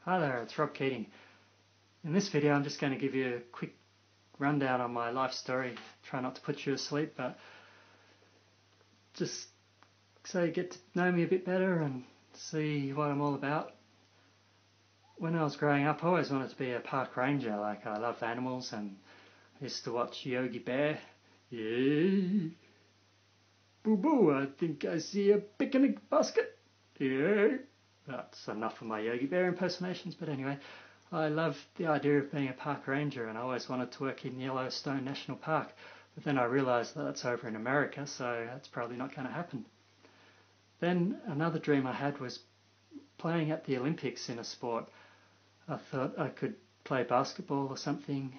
Hi there, it's Rob Keating. In this video I'm just going to give you a quick rundown on my life story. Try not to put you to sleep, but just so you get to know me a bit better and see what I'm all about. When I was growing up I always wanted to be a park ranger. I love animals and I used to watch Yogi Bear. Yeah. Boo boo, I think I see a picnic basket. Yeah. That's enough of my Yogi Bear impersonations, but anyway, I love the idea of being a park ranger and I always wanted to work in Yellowstone National Park, but then I realised that that's over in America, so that's probably not going to happen. Then another dream I had was playing at the Olympics in a sport. I thought I could play basketball or something,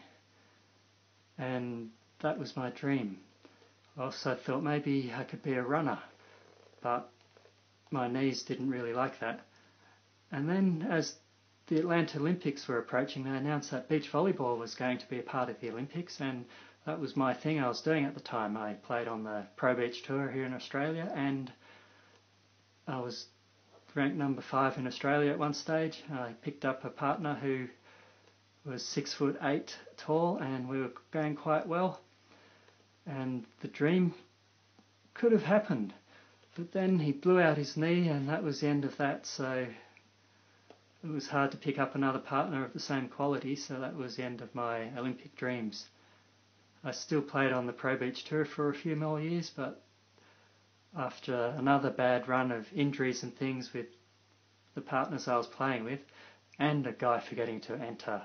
and that was my dream. I also thought maybe I could be a runner, but my knees didn't really like that. And then as the Atlanta Olympics were approaching, they announced that beach volleyball was going to be a part of the Olympics, and that was my thing I was doing at the time. I played on the Pro Beach Tour here in Australia, and I was ranked number 5 in Australia at one stage. I picked up a partner who was 6'8" tall, and we were going quite well, and the dream could have happened. But then he blew out his knee, and that was the end of that, so it was hard to pick up another partner of the same quality, so that was the end of my Olympic dreams. I still played on the Pro Beach Tour for a few more years, but after another bad run of injuries and things with the partners I was playing with, and a guy forgetting to enter,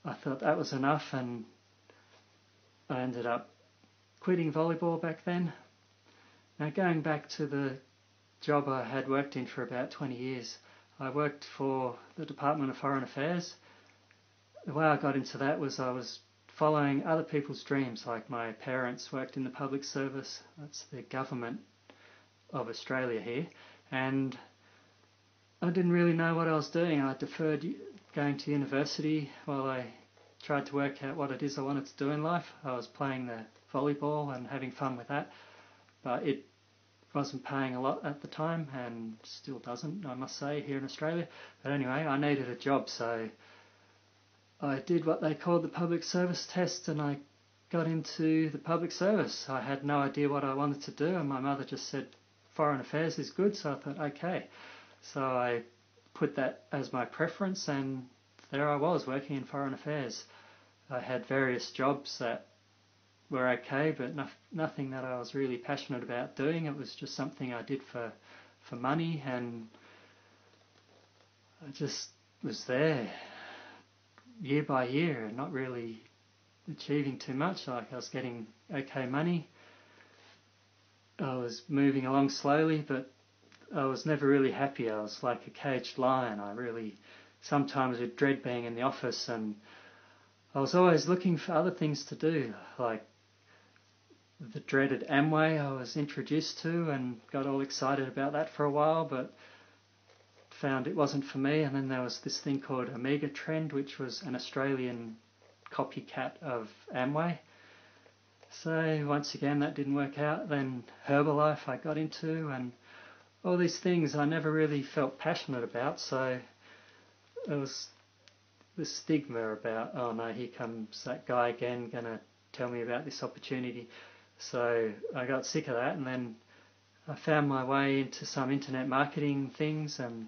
I thought that was enough, and I ended up quitting volleyball back then. Now, going back to the job I had worked in for about 20 years, I worked for the Department of Foreign Affairs. The way I got into that was I was following other people's dreams. Like my parents worked in the public service, that's the government of Australia here, and I didn't really know what I was doing. I deferred going to university while I tried to work out what it is I wanted to do in life. I was playing the volleyball and having fun with that, but it wasn't paying a lot at the time, and still doesn't, I must say, here in Australia. But anyway, I needed a job, so I did what they called the public service test, and I got into the public service. I had no idea what I wanted to do, and my mother just said foreign affairs is good, so I thought okay. So I put that as my preference, and there I was working in foreign affairs. I had various jobs that were okay, but nothing that I was really passionate about doing. It was just something I did for money, and I just was there year by year, not really achieving too much. Like, I was getting okay money, I was moving along slowly, but I was never really happy. I was like a caged lion. I really sometimes would dread being in the office, and I was always looking for other things to do, like the dreaded Amway I was introduced to, and got all excited about that for a while, but found it wasn't for me. And then there was this thing called Amiga Trend, which was an Australian copycat of Amway. So once again that didn't work out. Then Herbalife I got into, and all these things I never really felt passionate about, so there was the stigma about, oh no, here comes that guy again, going to tell me about this opportunity. So I got sick of that, and then I found my way into some internet marketing things, and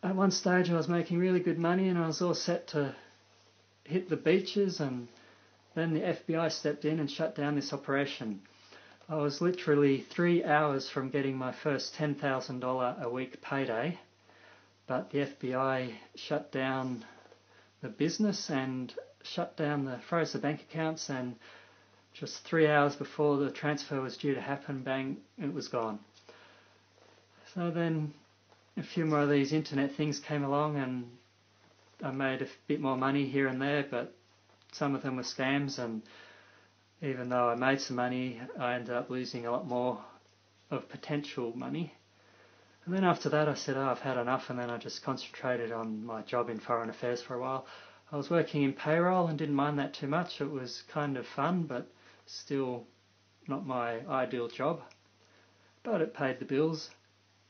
at one stage I was making really good money and I was all set to hit the beaches, and then the FBI stepped in and shut down this operation. I was literally 3 hours from getting my first $10,000 a week payday, but the FBI shut down the business and froze the bank accounts, and just 3 hours before the transfer was due to happen, bang, it was gone. So then a few more of these internet things came along, and I made a bit more money here and there, but some of them were scams, and even though I made some money, I ended up losing a lot more of potential money. And then after that I said, oh, I've had enough, and then I just concentrated on my job in foreign affairs for a while. I was working in payroll and didn't mind that too much. It was kind of fun, but still not my ideal job. But it paid the bills,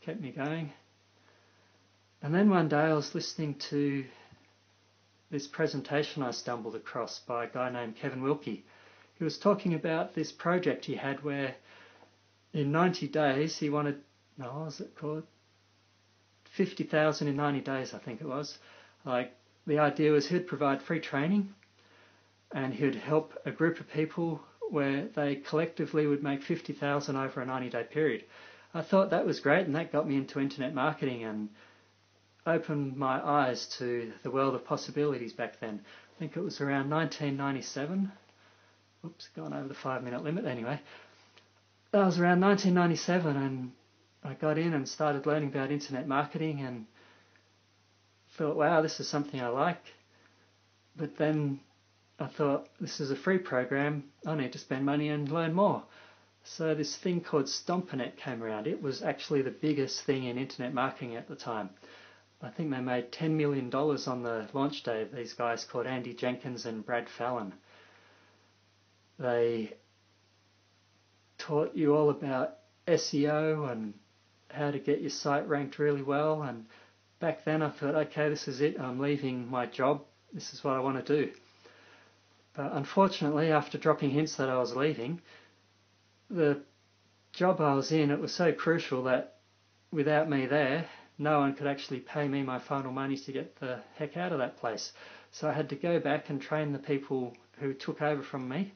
kept me going. And then one day I was listening to this presentation I stumbled across by a guy named Kevin Wilkie. He was talking about this project he had where in 90 days he wanted, no, what was it called? 50,000 in 90 days, I think it was. Like, the idea was he'd provide free training and he'd help a group of people where they collectively would make 50,000 over a 90-day period. I thought that was great, and that got me into internet marketing and opened my eyes to the world of possibilities back then. I think it was around 1997. Oops, gone over the 5-minute limit anyway. That was around 1997, and I got in and started learning about internet marketing and thought, wow, this is something I like. But then I thought, this is a free program, I need to spend money and learn more. So this thing called Stompernet came around. It was actually the biggest thing in internet marketing at the time. I think they made $10 million on the launch day, these guys called Andy Jenkins and Brad Fallon. They taught you all about SEO and how to get your site ranked really well. And back then I thought, okay, this is it. I'm leaving my job. This is what I want to do. But unfortunately, after dropping hints that I was leaving, the job I was in, it was so crucial that without me there, no one could actually pay me my final money to get the heck out of that place. So I had to go back and train the people who took over from me.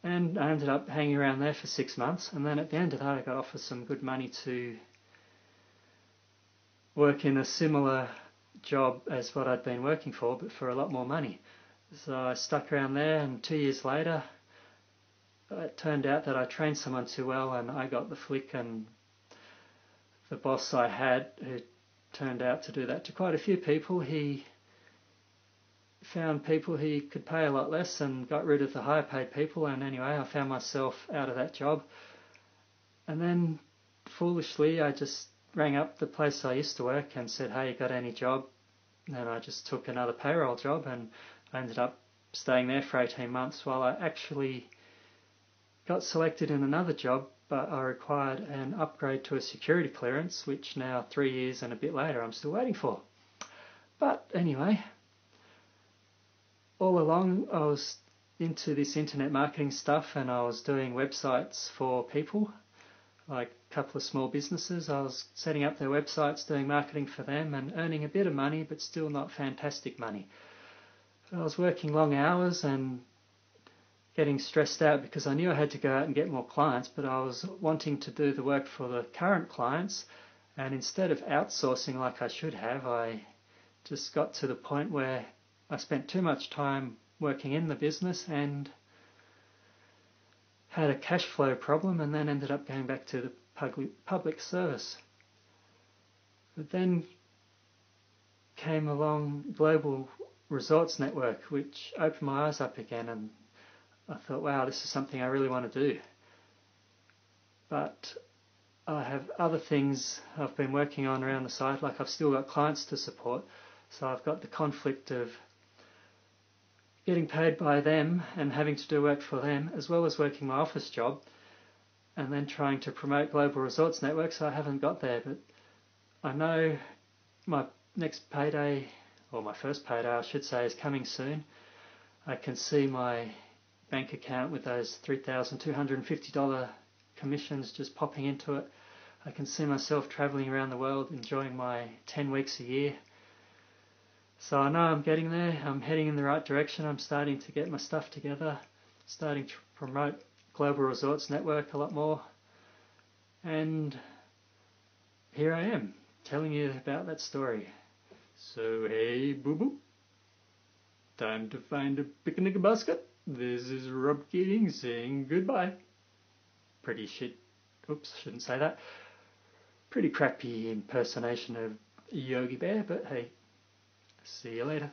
And I ended up hanging around there for 6 months. And then at the end of that, I got offered some good money to work in a similar job as what I'd been working for, but for a lot more money. So I stuck around there, and 2 years later, it turned out that I trained someone too well, and I got the flick, and the boss I had, who turned out to do that to quite a few people, he found people he could pay a lot less and got rid of the higher paid people. And anyway, I found myself out of that job. And then foolishly, I just rang up the place I used to work and said, hey, you got any job? And I just took another payroll job, and I ended up staying there for 18 months while I actually got selected in another job, but I required an upgrade to a security clearance, which now 3 years and a bit later I'm still waiting for. But anyway, all along I was into this internet marketing stuff, and I was doing websites for people, like a couple of small businesses. I was setting up their websites, doing marketing for them and earning a bit of money, but still not fantastic money. I was working long hours and getting stressed out because I knew I had to go out and get more clients, but I was wanting to do the work for the current clients, and instead of outsourcing like I should have, I just got to the point where I spent too much time working in the business and had a cash flow problem, and then ended up going back to the public service. But then came along Global Resorts Network, which opened my eyes up again, and I thought, wow, this is something I really want to do. But I have other things I've been working on around the side, like I've still got clients to support, so I've got the conflict of getting paid by them and having to do work for them, as well as working my office job, and then trying to promote Global Resorts Network, so I haven't got there. But I know my next payday, or my first payday I should say, is coming soon. I can see my bank account with those $3,250 commissions just popping into it. I can see myself travelling around the world, enjoying my 10 weeks a year. So I know I'm getting there, I'm heading in the right direction, I'm starting to get my stuff together, starting to promote Global Resorts Network a lot more. And here I am, telling you about that story. So hey boo-boo, time to find a picnic basket. This is Rob Keating saying goodbye. Pretty shit, oops, shouldn't say that. Pretty crappy impersonation of Yogi Bear, but hey, see you later.